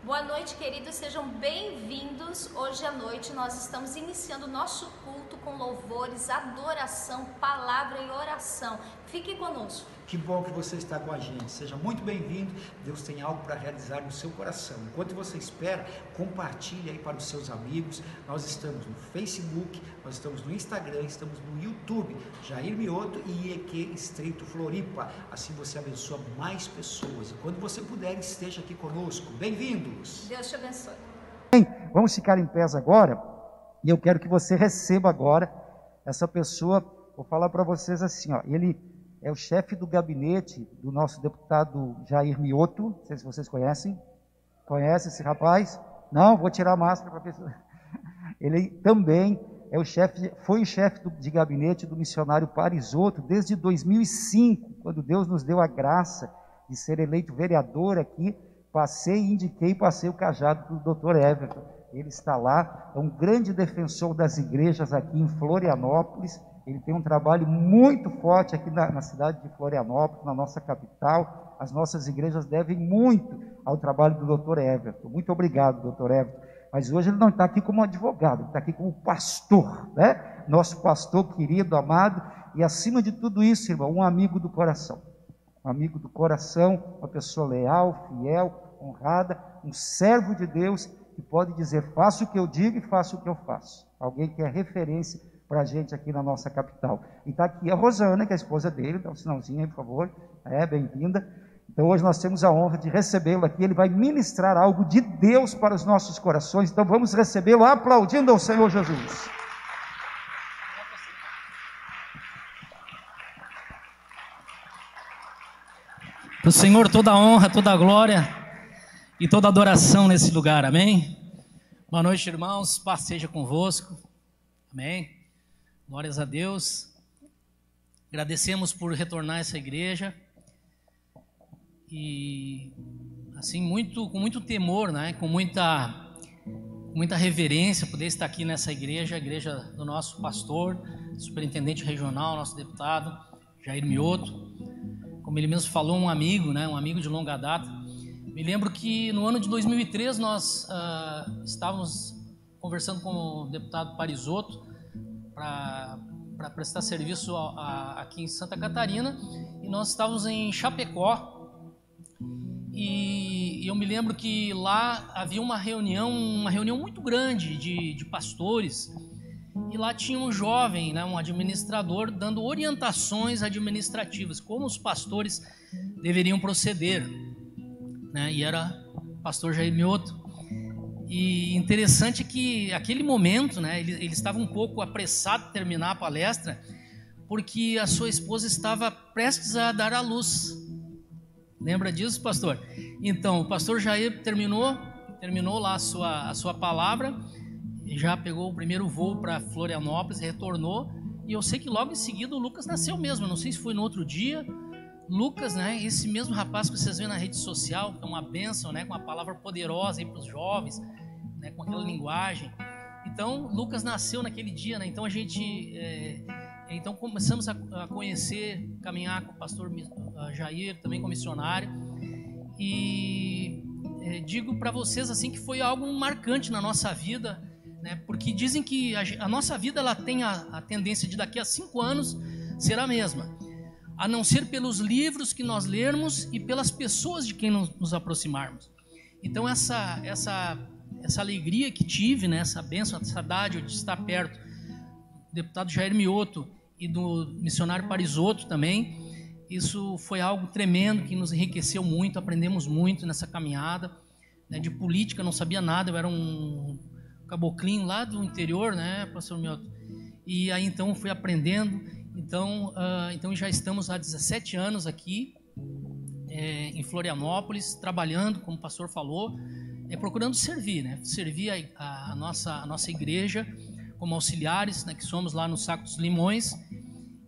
Boa noite, queridos, sejam bem-vindos. Hoje à noite nós estamos iniciando o nosso culto com louvores, adoração, palavra e oração. Fique conosco. Que bom que você está com a gente, seja muito bem-vindo. Deus tem algo para realizar no seu coração. Enquanto você espera, compartilhe aí para os seus amigos. Nós estamos no Facebook, nós estamos no Instagram, estamos no YouTube, Jair Mioto e IEQ Estreito Floripa. Assim você abençoa mais pessoas. E quando você puder, esteja aqui conosco. Bem-vindos! Deus te abençoe. Bem, vamos ficar em pés agora. E eu quero que você receba agora essa pessoa. Vou falar para vocês assim, ó, ele é o chefe do gabinete do nosso deputado Jair Mioto. Não sei se vocês conhecem. Conhece esse rapaz? Não, vou tirar a máscara para a pessoa. Ele também é o chefe, foi o chefe de gabinete do missionário Parisotto desde 2005, quando Deus nos deu a graça de ser eleito vereador aqui. Passei o cajado do Dr. Everton. Ele está lá, é um grande defensor das igrejas aqui em Florianópolis. Ele tem um trabalho muito forte aqui na cidade de Florianópolis, na nossa capital. As nossas igrejas devem muito ao trabalho do Dr. Everton. Muito obrigado, Dr. Everton. Mas hoje ele não está aqui como advogado, ele está aqui como pastor, né? Nosso pastor querido, amado, e acima de tudo isso, irmão, um amigo do coração. Um amigo do coração, uma pessoa leal, fiel, honrada, um servo de Deus que pode dizer, faça o que eu digo e faça o que eu faço. Alguém que é referência para a gente aqui na nossa capital. E está aqui a Rosana, que é a esposa dele, dá um sinalzinho aí, por favor. Bem-vinda. Então hoje nós temos a honra de recebê-lo aqui, ele vai ministrar algo de Deus para os nossos corações, então vamos recebê-lo aplaudindo ao Senhor Jesus. Para o Senhor toda a honra, toda a glória e toda a adoração nesse lugar, amém? Boa noite, irmãos, paz seja convosco, amém? Glórias a Deus. Agradecemos por retornar a essa igreja e assim com muito temor, né? Com muita reverência poder estar aqui nessa igreja, a igreja do nosso pastor, superintendente regional, nosso deputado Jair Mioto. Como ele mesmo falou, um amigo, né? Um amigo de longa data. Me lembro que no ano de 2003 nós estávamos conversando com o deputado Parisotto para prestar serviço aqui em Santa Catarina, e nós estávamos em Chapecó, e eu me lembro que lá havia uma reunião muito grande de pastores, e lá tinha um jovem, né, um administrador, dando orientações administrativas, como os pastores deveriam proceder, né, e era o pastor Jair Mioto. E interessante que aquele momento, né, ele estava um pouco apressado de terminar a palestra, porque a sua esposa estava prestes a dar à luz. Lembra disso, pastor? Então, o pastor Jair terminou lá a sua palavra, já pegou o primeiro voo para Florianópolis, retornou, e eu sei que logo em seguida o Lucas nasceu mesmo, eu não sei se foi no outro dia. Lucas, né, esse mesmo rapaz que vocês veem na rede social, que é uma bênção, né, com uma palavra poderosa aí para os jovens, né, com aquela linguagem. Então, Lucas nasceu naquele dia, né, então a gente, então começamos a conhecer, caminhar com o pastor Jair, também com missionário, e digo para vocês assim que foi algo marcante na nossa vida, né, porque dizem que a nossa vida ela tem a tendência de daqui a 5 anos ser a mesma, a não ser pelos livros que nós lermos e pelas pessoas de quem nos aproximarmos. Então essa alegria que tive, né, essa bênção, essa dádiva de estar perto do deputado Jair Mioto e do missionário Parisotto também, isso foi algo tremendo que nos enriqueceu muito, aprendemos muito nessa caminhada, né, de política, não sabia nada, eu era um caboclinho lá do interior, né, pastor Mioto, e aí então fui aprendendo. Então já estamos há 17 anos aqui em Florianópolis, trabalhando, como o pastor falou, procurando servir, né? Servir a nossa igreja como auxiliares, né, que somos lá no Saco dos Limões,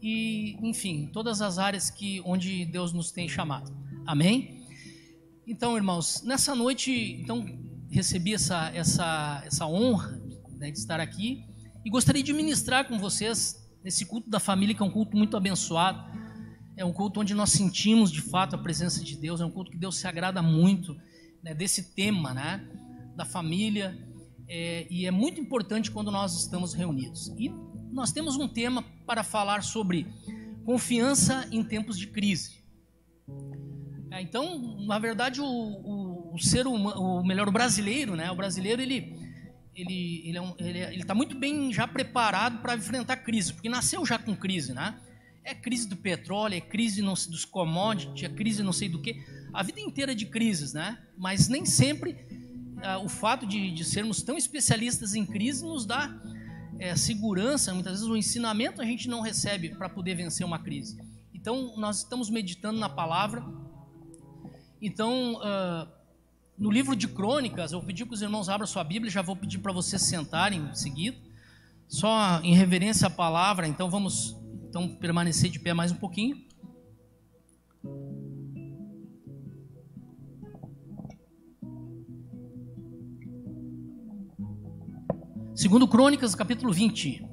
e, enfim, todas as áreas onde Deus nos tem chamado. Amém? Então, irmãos, nessa noite, então, recebi essa honra, né, de estar aqui, e gostaria de ministrar com vocês esse culto da família, que é um culto muito abençoado, é um culto onde nós sentimos de fato a presença de Deus, é um culto que Deus se agrada muito, né, desse tema, né, da família, e é muito importante quando nós estamos reunidos. E nós temos um tema para falar sobre confiança em tempos de crise. Então, na verdade, o ser humano, o brasileiro, né, o brasileiro ele está muito bem já preparado para enfrentar crise, porque nasceu já com crise, né? É crise do petróleo, é crise dos commodities, é crise não sei do que, a vida inteira de crises, né? Mas nem sempre o fato de sermos tão especialistas em crise nos dá segurança. Muitas vezes o ensinamento a gente não recebe para poder vencer uma crise. Então, nós estamos meditando na palavra. Então, no livro de Crônicas, eu pedi que os irmãos abram sua Bíblia, já vou pedir para vocês sentarem em seguida, só em reverência à palavra. Então vamos permanecer de pé mais um pouquinho. Segundo Crônicas, capítulo 20.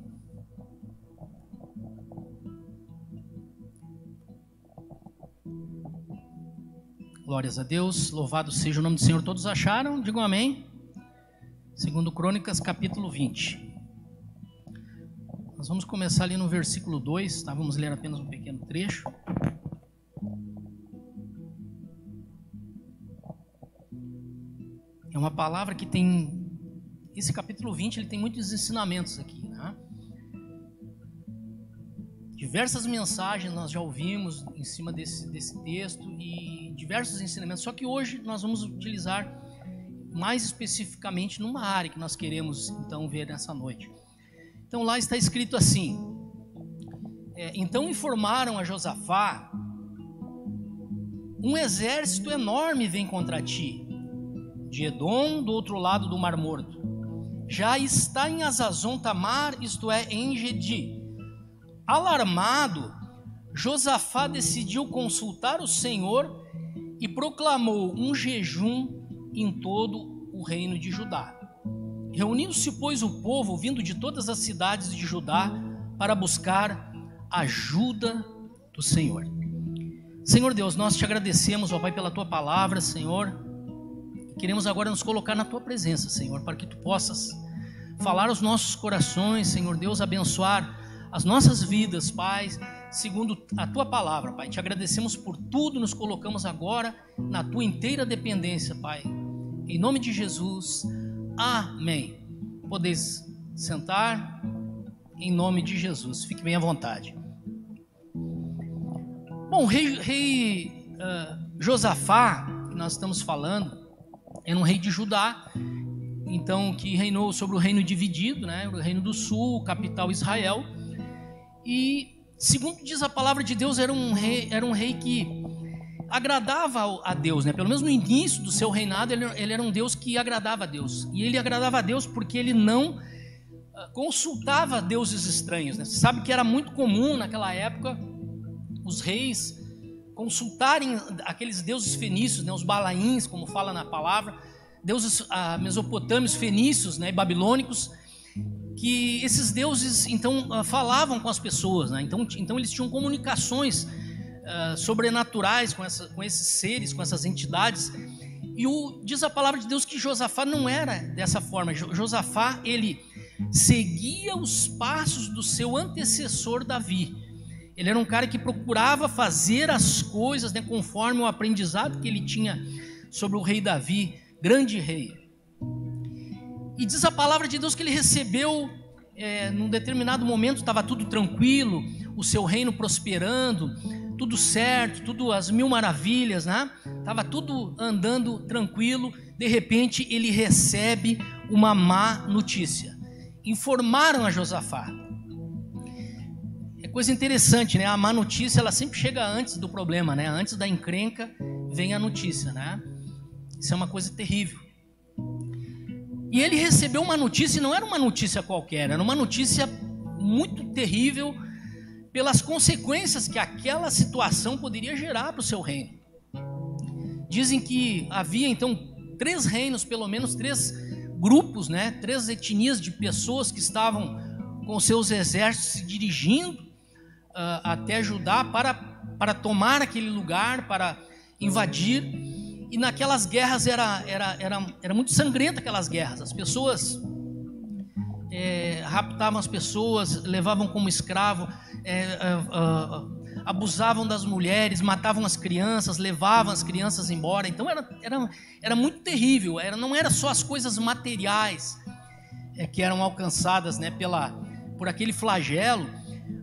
Glórias a Deus, louvado seja o nome do Senhor. Todos acharam? Digam amém. Segundo Crônicas, capítulo 20. Nós vamos começar ali no versículo 2, tá? Vamos ler apenas um pequeno trecho. É uma palavra que tem... Esse capítulo 20, ele tem muitos ensinamentos aqui, né? Diversas mensagens nós já ouvimos em cima desse texto e diversos ensinamentos, só que hoje nós vamos utilizar mais especificamente numa área que nós queremos então ver nessa noite. Então lá está escrito assim: então informaram a Josafá: um exército enorme vem contra ti, de Edom, do outro lado do Mar Morto. Já está em Azazon Tamar, isto é, em Engedi. Alarmado, Josafá decidiu consultar o Senhor e proclamou um jejum em todo o reino de Judá. Reuniu-se, pois, o povo vindo de todas as cidades de Judá para buscar ajuda do Senhor. Senhor Deus, nós te agradecemos, ó Pai, pela tua palavra, Senhor. Queremos agora nos colocar na tua presença, Senhor, para que tu possas falar aos nossos corações, Senhor Deus, abençoar as nossas vidas, Pai, segundo a tua palavra, Pai. Te agradecemos por tudo, nos colocamos agora na tua inteira dependência, Pai. Em nome de Jesus, amém. Podeis sentar, em nome de Jesus. Fique bem à vontade. Bom, o rei Josafá, que nós estamos falando, era um rei de Judá, então que reinou sobre o reino dividido, né? O reino do sul, capital Israel. E segundo diz a palavra de Deus, era um rei que agradava a Deus, né? Pelo menos no início do seu reinado, ele era um Deus que agradava a Deus. E ele agradava a Deus porque ele não consultava deuses estranhos, né? Você sabe que era muito comum naquela época os reis consultarem aqueles deuses fenícios, né? Os balaíns, como fala na palavra, deuses mesopotâmios, fenícios, né? Babilônicos, que esses deuses então falavam com as pessoas, né? Então eles tinham comunicações sobrenaturais com esses seres, com essas entidades. E diz a palavra de Deus que Josafá não era dessa forma. Josafá, ele seguia os passos do seu antecessor Davi. Ele era um cara que procurava fazer as coisas, né, conforme o aprendizado que ele tinha sobre o rei Davi, grande rei. E diz a palavra de Deus que ele recebeu, num determinado momento, estava tudo tranquilo, o seu reino prosperando, tudo certo, tudo às mil maravilhas, né? Estava tudo andando tranquilo. De repente ele recebe uma má notícia. Informaram a Josafá. É coisa interessante, né? A má notícia, ela sempre chega antes do problema, né? Antes da encrenca vem a notícia, né? Isso é uma coisa terrível. E ele recebeu uma notícia, e não era uma notícia qualquer, era uma notícia muito terrível pelas consequências que aquela situação poderia gerar para o seu reino. Dizem que havia então 3 reinos, pelo menos 3 grupos, né? 3 etnias de pessoas que estavam com seus exércitos se dirigindo até Judá para tomar aquele lugar, para invadir. E naquelas guerras era muito sangrenta aquelas guerras. As pessoas raptavam as pessoas, levavam como escravo, abusavam das mulheres, matavam as crianças, levavam as crianças embora. Então era muito terrível. Não era só as coisas materiais que eram alcançadas, né, por aquele flagelo,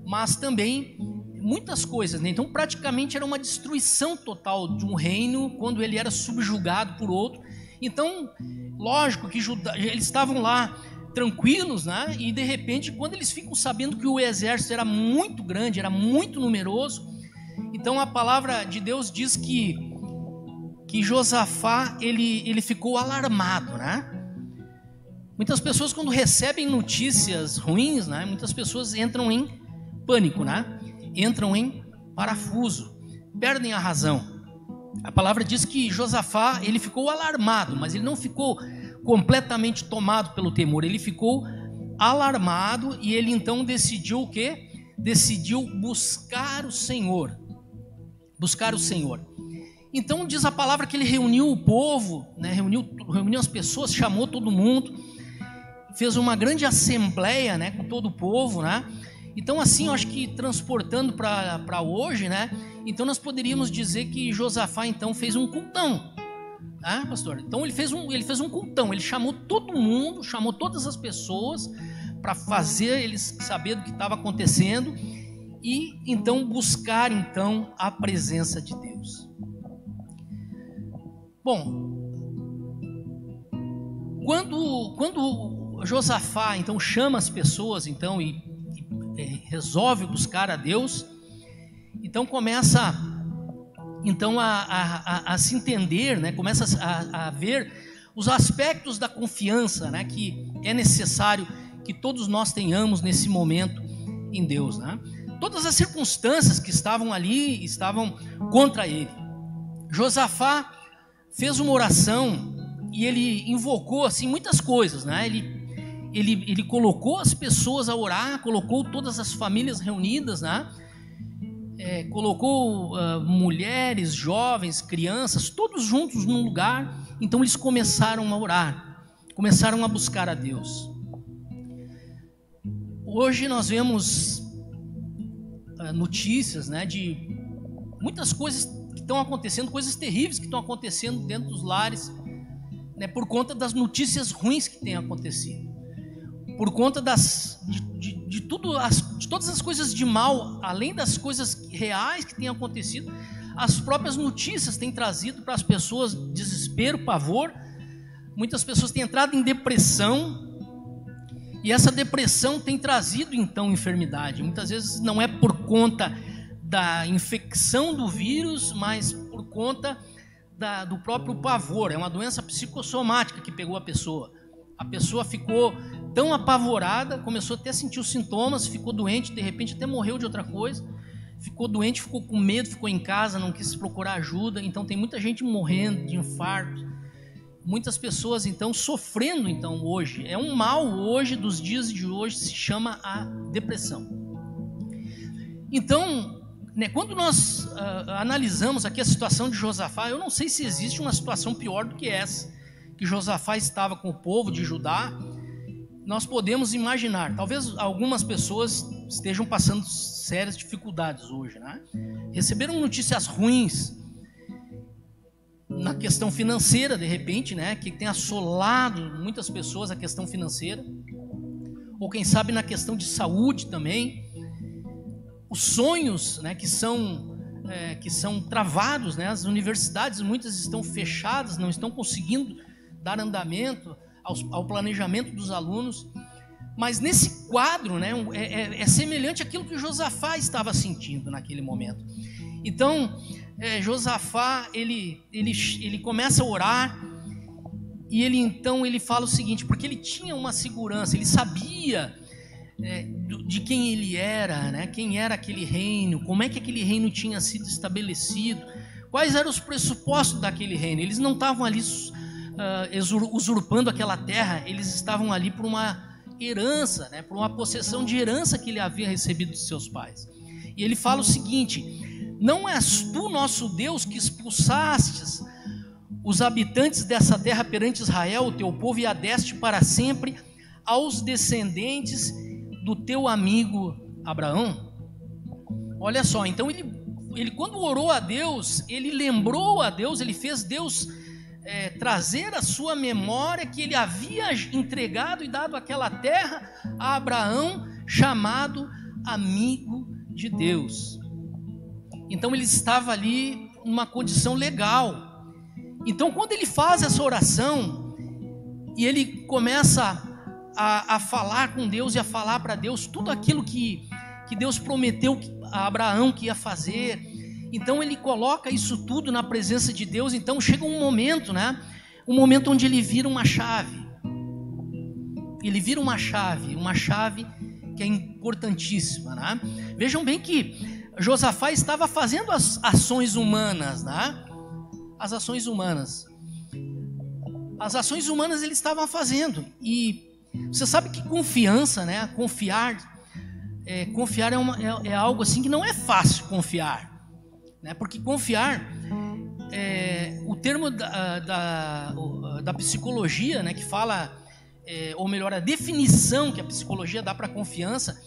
mas também muitas coisas, né? Então praticamente era uma destruição total de um reino quando ele era subjugado por outro. Então, lógico que eles estavam lá tranquilos, né? E de repente, quando eles ficam sabendo que o exército era muito grande, era muito numeroso, então a palavra de Deus diz que Josafá ele ficou alarmado, né? Muitas pessoas, quando recebem notícias ruins, né? Muitas pessoas entram em pânico, né? Entram em parafuso, perdem a razão. A palavra diz que Josafá ele ficou alarmado, mas ele não ficou completamente tomado pelo temor, ele ficou alarmado e ele então decidiu o quê? Decidiu buscar o Senhor. Buscar o Senhor. Então diz a palavra que ele reuniu o povo, né? reuniu as pessoas, chamou todo mundo, fez uma grande assembleia, né? Com todo o povo, né? Então assim, eu acho que transportando para hoje, né? Então nós poderíamos dizer que Josafá então fez um cultão. Ah, pastor, então ele fez um cultão, ele chamou todo mundo, chamou todas as pessoas para fazer eles saber do que estava acontecendo e então buscar então a presença de Deus. Bom, quando Josafá então chama as pessoas então e resolve buscar a Deus, então começa então a se entender, né? Começa a ver os aspectos da confiança, né? Que é necessário que todos nós tenhamos nesse momento em Deus, né? Todas as circunstâncias que estavam ali estavam contra ele. Josafá fez uma oração e ele invocou assim muitas coisas, né? Ele colocou as pessoas a orar, colocou todas as famílias reunidas, né? Colocou mulheres, jovens, crianças, todos juntos num lugar. Então eles começaram a orar, começaram a buscar a Deus. Hoje nós vemos notícias, né, de muitas coisas que estão acontecendo, coisas terríveis que estão acontecendo dentro dos lares, né, por conta das notícias ruins que têm acontecido, por conta de todas as coisas de mal, além das coisas reais que têm acontecido. As próprias notícias têm trazido para as pessoas desespero, pavor. Muitas pessoas têm entrado em depressão, e essa depressão tem trazido então enfermidade. Muitas vezes não é por conta da infecção do vírus, mas por conta do próprio pavor. É uma doença psicossomática que pegou a pessoa. A pessoa ficou tão apavorada, começou até a sentir os sintomas, ficou doente, de repente até morreu de outra coisa. Ficou doente, ficou com medo, ficou em casa, não quis procurar ajuda. Então tem muita gente morrendo de infarto. Muitas pessoas então sofrendo então hoje. É um mal hoje, dos dias de hoje, se chama a depressão. Então, né, quando nós analisamos aqui a situação de Josafá, eu não sei se existe uma situação pior do que essa, que Josafá estava com o povo de Judá. Nós podemos imaginar, talvez algumas pessoas estejam passando sérias dificuldades hoje, né? Receberam notícias ruins na questão financeira, de repente, né? Que tem assolado muitas pessoas a questão financeira, ou quem sabe na questão de saúde também. Os sonhos, né? Que são travados, né? As universidades, muitas estão fechadas, não estão conseguindo dar andamento ao planejamento dos alunos. Mas nesse quadro, né, é semelhante àquilo que Josafá estava sentindo naquele momento. Então, Josafá, ele começa a orar, e ele fala o seguinte, porque ele tinha uma segurança, ele sabia de quem ele era, né, quem era aquele reino, como é que aquele reino tinha sido estabelecido, quais eram os pressupostos daquele reino. Eles não estavam ali usurpando aquela terra, eles estavam ali por uma herança, né, por uma possessão de herança que ele havia recebido dos seus pais. E ele fala o seguinte: não és tu, nosso Deus, que expulsastes os habitantes dessa terra perante Israel, o teu povo, e a deste para sempre aos descendentes do teu amigo Abraão. Olha só, então ele quando orou a Deus, ele lembrou a Deus, ele fez Deus trazer à sua memória que ele havia entregado e dado aquela terra a Abraão, chamado amigo de Deus. Então ele estava ali numa condição legal. Então quando ele faz essa oração e ele começa a falar com Deus e a falar para Deus tudo aquilo que Deus prometeu a Abraão que ia fazer, então ele coloca isso tudo na presença de Deus. Então chega um momento, né? Um momento onde ele vira uma chave. Ele vira uma chave que é importantíssima, né? Vejam bem que Josafá estava fazendo as ações humanas, né? As ações humanas ele estava fazendo. E você sabe que confiança, né? Confiar é algo assim que não é fácil confiar, né? Porque confiar, o termo da psicologia, né? Que fala, ou melhor, a definição que a psicologia dá para a confiança,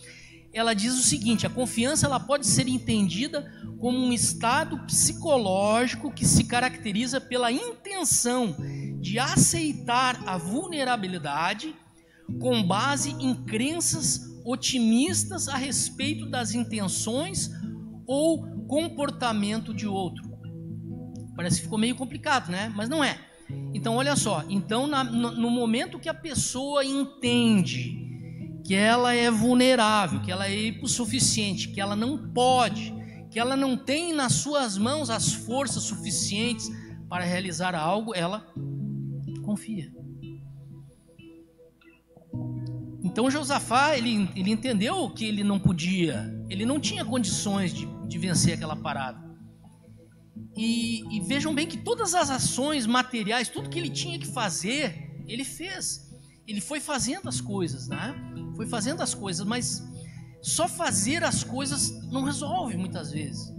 ela diz o seguinte: a confiança ela pode ser entendida como um estado psicológico que se caracteriza pela intenção de aceitar a vulnerabilidade com base em crenças otimistas a respeito das intenções ou comportamento de outro. Parece que ficou meio complicado, né? Mas não é. Então olha só, então no momento que a pessoa entende que ela é vulnerável, que ela é hipossuficiente, que ela não pode, que ela não tem nas suas mãos as forças suficientes para realizar algo, ela confia. Então Josafá, ele entendeu que ele não podia, ele não tinha condições de vencer aquela parada. E vejam bem que todas as ações materiais, tudo que ele tinha que fazer, ele fez. Ele foi fazendo as coisas, né? Foi fazendo as coisas, mas só fazer as coisas não resolve muitas vezes.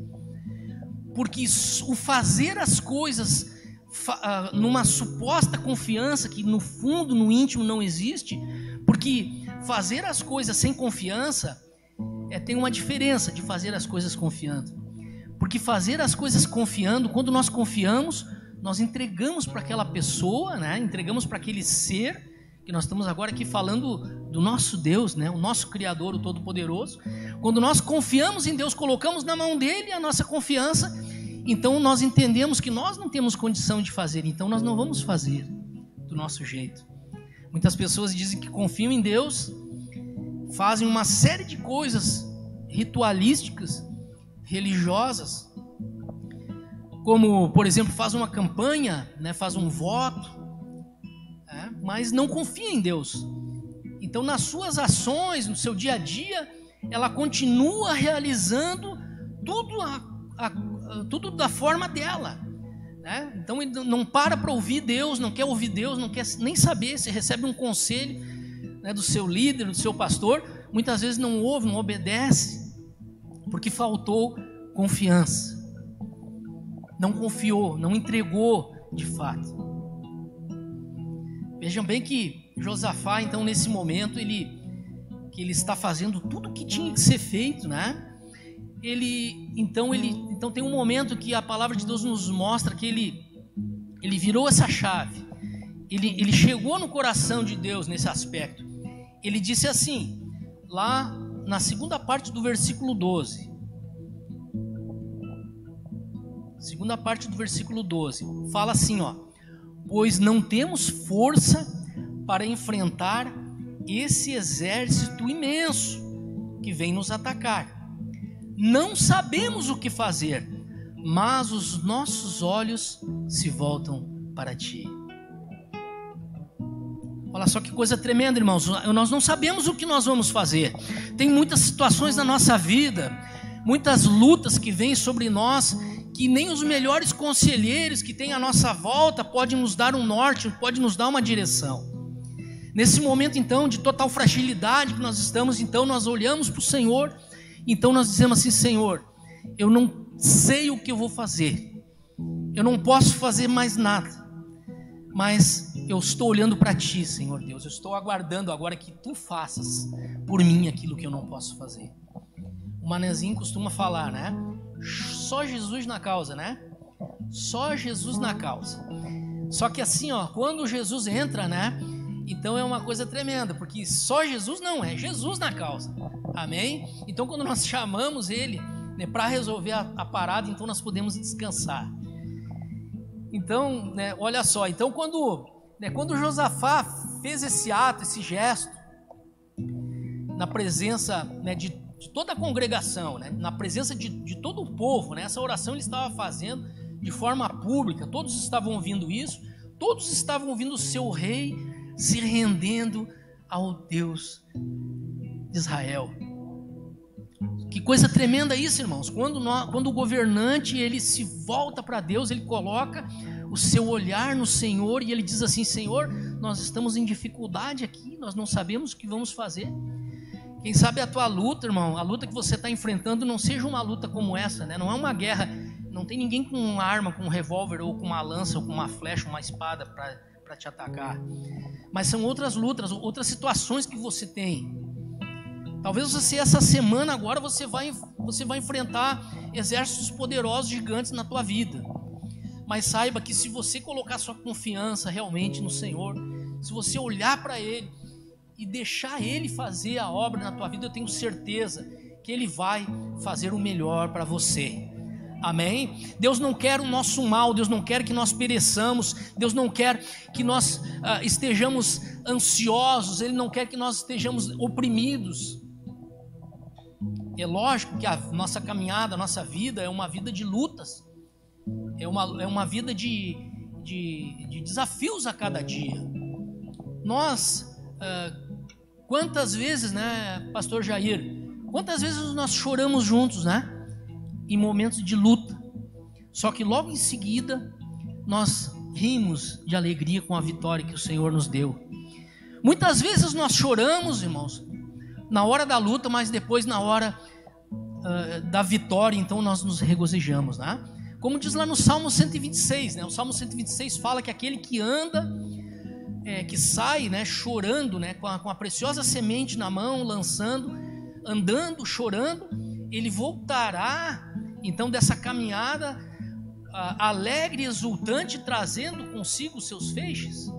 Porque o fazer as coisas numa suposta confiança que no fundo, no íntimo não existe, porque fazer as coisas sem confiança tem uma diferença de fazer as coisas confiando. Porque fazer as coisas confiando, quando nós confiamos, nós entregamos para aquela pessoa, né? Entregamos para aquele ser, que nós estamos agora aqui falando do nosso Deus, né? O nosso Criador, o Todo-Poderoso. Quando nós confiamos em Deus, colocamos na mão dele a nossa confiança, então nós entendemos que nós não temos condição de fazer, então nós não vamos fazer do nosso jeito. Muitas pessoas dizem que confiam em Deus, fazem uma série de coisas ritualísticas, religiosas, como, por exemplo, faz uma campanha, né, faz um voto, mas não confia em Deus. Então, nas suas ações, no seu dia a dia, ela continua realizando tudo da forma dela, né? Então, ele não para ouvir Deus, não quer ouvir Deus, não quer nem saber. Se recebe um conselho, né, do seu líder, do seu pastor, muitas vezes não ouve, não obedece, porque faltou confiança. Não confiou, não entregou de fato. Vejam bem que Josafá, então, nesse momento, que ele está fazendo tudo o que tinha que ser feito, né? Então tem um momento que a palavra de Deus nos mostra que ele virou essa chave. Ele chegou no coração de Deus nesse aspecto. Ele disse assim, lá na segunda parte do versículo 12. Segunda parte do versículo 12. Fala assim, ó: pois não temos força para enfrentar esse exército imenso que vem nos atacar. Não sabemos o que fazer, mas os nossos olhos se voltam para ti. Olha só que coisa tremenda, irmãos. Nós não sabemos o que nós vamos fazer. Tem muitas situações na nossa vida, muitas lutas que vêm sobre nós, que nem os melhores conselheiros que tem à nossa volta podem nos dar um norte, podem nos dar uma direção. Nesse momento, então, de total fragilidade que nós estamos, então nós olhamos para o Senhor, então nós dizemos assim: Senhor, eu não sei o que eu vou fazer, eu não posso fazer mais nada, Mas eu estou olhando para Ti, Senhor Deus. Eu estou aguardando agora que Tu faças por mim aquilo que eu não posso fazer. O Manezinho costuma falar, né? Só Jesus na causa, né? Só Jesus na causa. Só que assim, ó, quando Jesus entra, né? Então é uma coisa tremenda, porque só Jesus não, é Jesus na causa. Amém? Então quando nós chamamos Ele, né, para resolver a parada, então nós podemos descansar. Então, né, olha só, então quando Josafá fez esse ato, esse gesto, na presença, né, de toda a congregação, né, na presença de todo o povo, né, essa oração ele estava fazendo de forma pública, todos estavam ouvindo isso, todos estavam ouvindo o seu rei se rendendo ao Deus de Israel. Que coisa tremenda isso, irmãos. Quando o governante ele se volta para Deus, ele coloca o seu olhar no Senhor e ele diz assim: Senhor, nós estamos em dificuldade aqui, nós não sabemos o que vamos fazer. Quem sabe a tua luta, irmão, a luta que você está enfrentando não seja uma luta como essa, né? Não é uma guerra, não tem ninguém com uma arma, com um revólver ou com uma lança ou com uma flecha, uma espada para te atacar. Mas são outras lutas, outras situações que você tem. Talvez você, essa semana agora, você vai enfrentar exércitos poderosos, gigantes na tua vida. Mas saiba que se você colocar sua confiança realmente no Senhor, se você olhar para Ele e deixar Ele fazer a obra na tua vida, eu tenho certeza que Ele vai fazer o melhor para você. Amém? Deus não quer o nosso mal, Deus não quer que nós pereçamos, Deus não quer que nós estejamos ansiosos, Ele não quer que nós estejamos oprimidos. É lógico que a nossa caminhada, a nossa vida é uma vida de lutas, é uma vida de desafios a cada dia. Nós, quantas vezes, né, Pastor Jair, quantas vezes nós choramos juntos, né? Em momentos de luta, só que logo em seguida nós rimos de alegria com a vitória que o Senhor nos deu. Muitas vezes nós choramos, irmãos, na hora da luta, mas depois na hora da vitória, então nós nos regozijamos, né? Como diz lá no Salmo 126, né? O Salmo 126 fala que aquele que anda, que sai, né, chorando, né, com a preciosa semente na mão, andando, chorando, ele voltará então dessa caminhada alegre e exultante, trazendo consigo os seus feixes,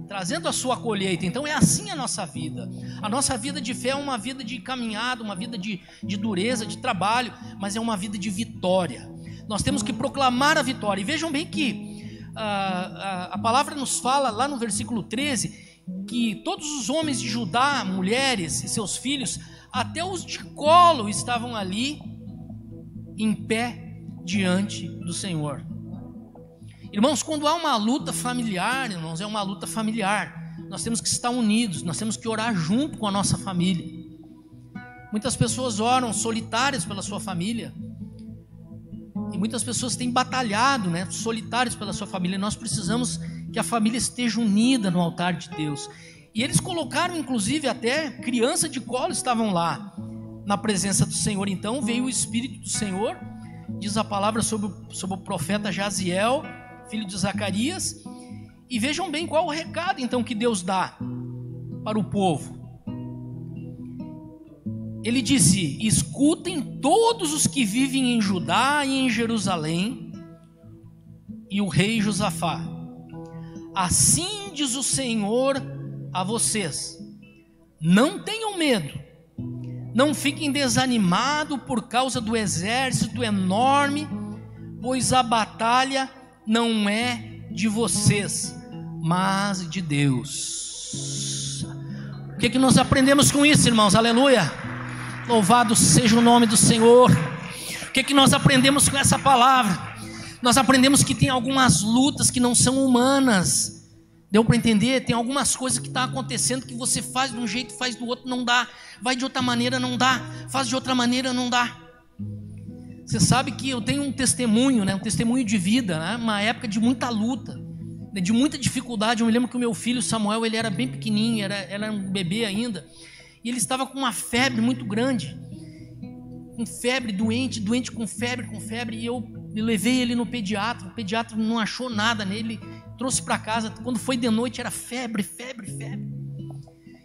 trazendo a sua colheita. Então é assim a nossa vida de fé é uma vida de caminhada, uma vida de dureza, de trabalho, mas é uma vida de vitória. Nós temos que proclamar a vitória. E vejam bem que a palavra nos fala lá no versículo 13 que todos os homens de Judá, mulheres e seus filhos, até os de colo, estavam ali em pé diante do Senhor. Irmãos, quando há uma luta familiar, irmãos, é uma luta familiar. Nós temos que estar unidos, nós temos que orar junto com a nossa família. Muitas pessoas oram solitárias pela sua família. E muitas pessoas têm batalhado, né, solitários pela sua família. Nós precisamos que a família esteja unida no altar de Deus. E eles colocaram, inclusive, até criança de colo estavam lá, na presença do Senhor. Então veio o Espírito do Senhor, diz a palavra sobre o profeta Jaziel, filho de Zacarias. E vejam bem qual o recado então que Deus dá para o povo. Ele disse: escutem todos os que vivem em Judá e em Jerusalém, e o rei Josafá. Assim diz o Senhor a vocês: não tenham medo, não fiquem desanimados por causa do exército enorme, pois a batalha não é de vocês, mas de Deus. O que nós aprendemos com isso, irmãos? Aleluia! Louvado seja o nome do Senhor. O que nós aprendemos com essa palavra? Nós aprendemos que tem algumas lutas que não são humanas. Deu para entender? Tem algumas coisas que estão acontecendo que você faz de um jeito, faz do outro, não dá. Vai de outra maneira, não dá. Faz de outra maneira, não dá. Você sabe que eu tenho um testemunho, né? Um testemunho de vida, né? Uma época de muita luta, de muita dificuldade. Eu me lembro que o meu filho Samuel, ele era bem pequenininho, era um bebê ainda. E ele estava com uma febre muito grande, com febre, doente com febre, e eu levei ele no pediatra. O pediatra não achou nada nele, trouxe para casa. Quando foi de noite era febre.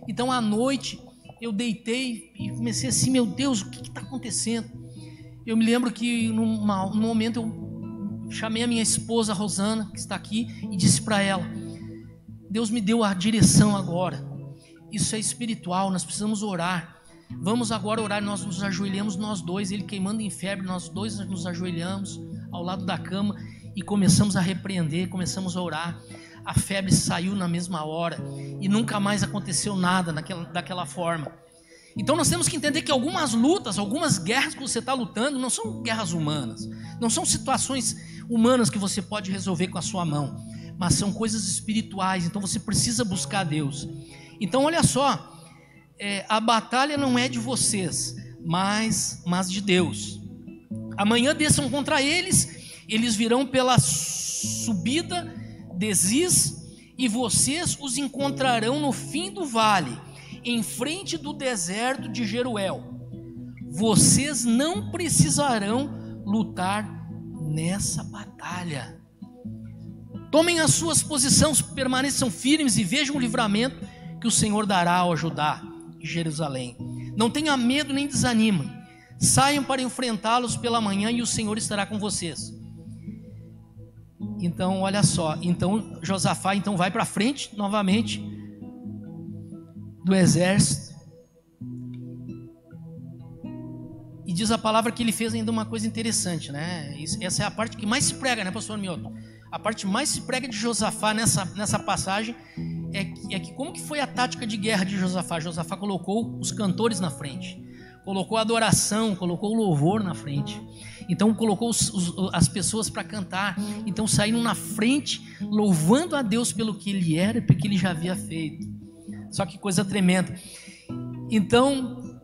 Então à noite eu deitei e comecei assim, meu Deus, o que está acontecendo? Eu me lembro que num momento eu chamei a minha esposa Rosana, que está aqui, e disse para ela: Deus me deu a direção agora, isso é espiritual, nós precisamos orar. Vamos agora orar. Nós nos ajoelhamos, nós dois, ele queimando em febre, nós dois nos ajoelhamos ao lado da cama e começamos a repreender, começamos a orar. A febre saiu na mesma hora e nunca mais aconteceu nada daquela forma. Então nós temos que entender que algumas lutas, algumas guerras que você está lutando não são guerras humanas, não são situações humanas que você pode resolver com a sua mão, mas são coisas espirituais. Então você precisa buscar Deus. Então olha só, a batalha não é de vocês, mas de Deus. Amanhã desçam contra eles, eles virão pela subida de Ziz, e vocês os encontrarão no fim do vale, em frente do deserto de Jeruel. Vocês não precisarão lutar nessa batalha. Tomem as suas posições, permaneçam firmes e vejam o livramento que o Senhor dará ao Judá e Jerusalém. Não tenha medo nem desanimem. Saiam para enfrentá-los pela manhã e o Senhor estará com vocês. Então, olha só. Então, Josafá vai para frente novamente do exército. E diz a palavra que ele fez ainda uma coisa interessante, né? Essa é a parte que mais se prega, né, pastor Mioto? A parte mais se prega de Josafá nessa passagem é que como que foi a tática de guerra de Josafá? Josafá colocou os cantores na frente, colocou a adoração, colocou o louvor na frente. Então colocou as pessoas para cantar. Então saíram na frente louvando a Deus pelo que ele era e pelo que ele já havia feito. Só que coisa tremenda. Então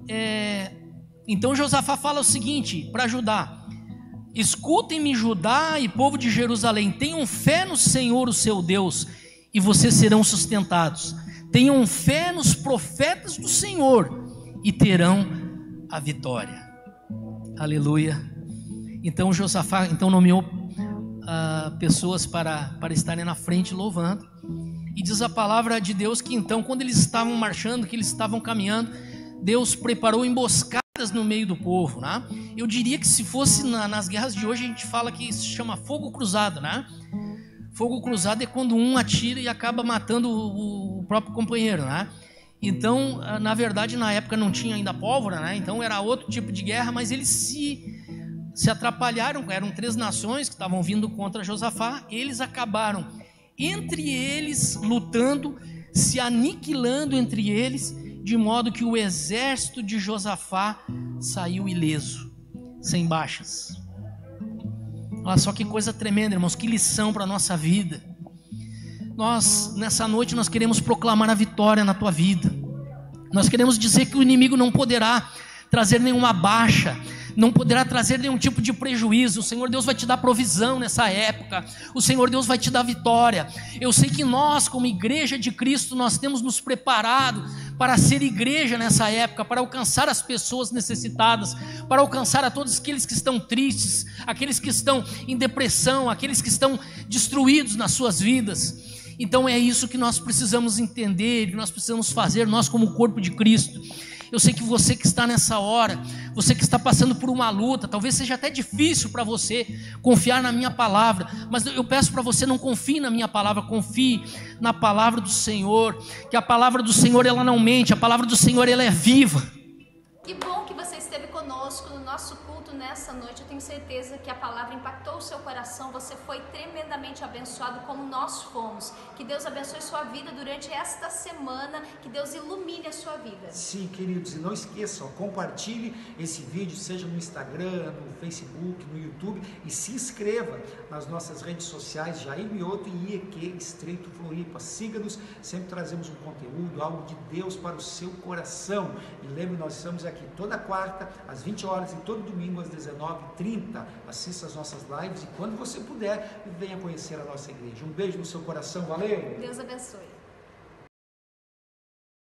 Josafá fala o seguinte para Judá: escutem-me, Judá e povo de Jerusalém, tenham fé no Senhor, o seu Deus, e vocês serão sustentados. Tenham fé nos profetas do Senhor e terão a vitória. Aleluia. Então Josafá nomeou pessoas para estarem na frente louvando. E diz a palavra de Deus que então, quando eles estavam marchando, que eles estavam caminhando, Deus preparou emboscadas no meio do povo, né? Eu diria que se fosse nas guerras de hoje, a gente fala que se chama fogo cruzado, né? Fogo cruzado é quando um atira e acaba matando o próprio companheiro, né? Então, na verdade, na época não tinha ainda pólvora, né? Então era outro tipo de guerra, mas eles se atrapalharam. Eram 3 nações que estavam vindo contra Josafá. Eles acabaram entre eles lutando, se aniquilando entre eles, de modo que o exército de Josafá saiu ileso, sem baixas. Olha só que coisa tremenda, irmãos, que lição para a nossa vida. Nessa noite, nós queremos proclamar a vitória na tua vida. Nós queremos dizer que o inimigo não poderá trazer nenhuma baixa, não poderá trazer nenhum tipo de prejuízo. O Senhor Deus vai te dar provisão nessa época. O Senhor Deus vai te dar vitória. Eu sei que nós, como igreja de Cristo, nós temos nos preparado para ser igreja nessa época, para alcançar as pessoas necessitadas, para alcançar a todos aqueles que estão tristes, aqueles que estão em depressão, aqueles que estão destruídos nas suas vidas. Então é isso que nós precisamos entender, que nós precisamos fazer, nós como corpo de Cristo. Eu sei que você que está nessa hora, você que está passando por uma luta, talvez seja até difícil para você confiar na minha palavra, mas eu peço para você, não confie na minha palavra, confie na palavra do Senhor, que a palavra do Senhor ela não mente, a palavra do Senhor ela é viva. Que bom que você esteve conosco no nosso culto nessa noite. Eu tenho certeza que a palavra impactou o seu coração. Você foi tremendamente abençoado como nós fomos. Que Deus abençoe sua vida durante esta semana. Que Deus ilumine a sua vida. Sim, queridos, e não esqueçam, compartilhe esse vídeo, seja no Instagram, no Facebook, no YouTube, e se inscreva nas nossas redes sociais, Jair Mioto e IEQ Estreito Floripa. Siga-nos, sempre trazemos um conteúdo, algo de Deus para o seu coração. E lembre, nós estamos aqui toda quarta, às 20 horas, e todo domingo, às 19h30. Assista as nossas lives e quando você puder, venha conhecer a nossa igreja. Um beijo no seu coração, valeu! Deus abençoe.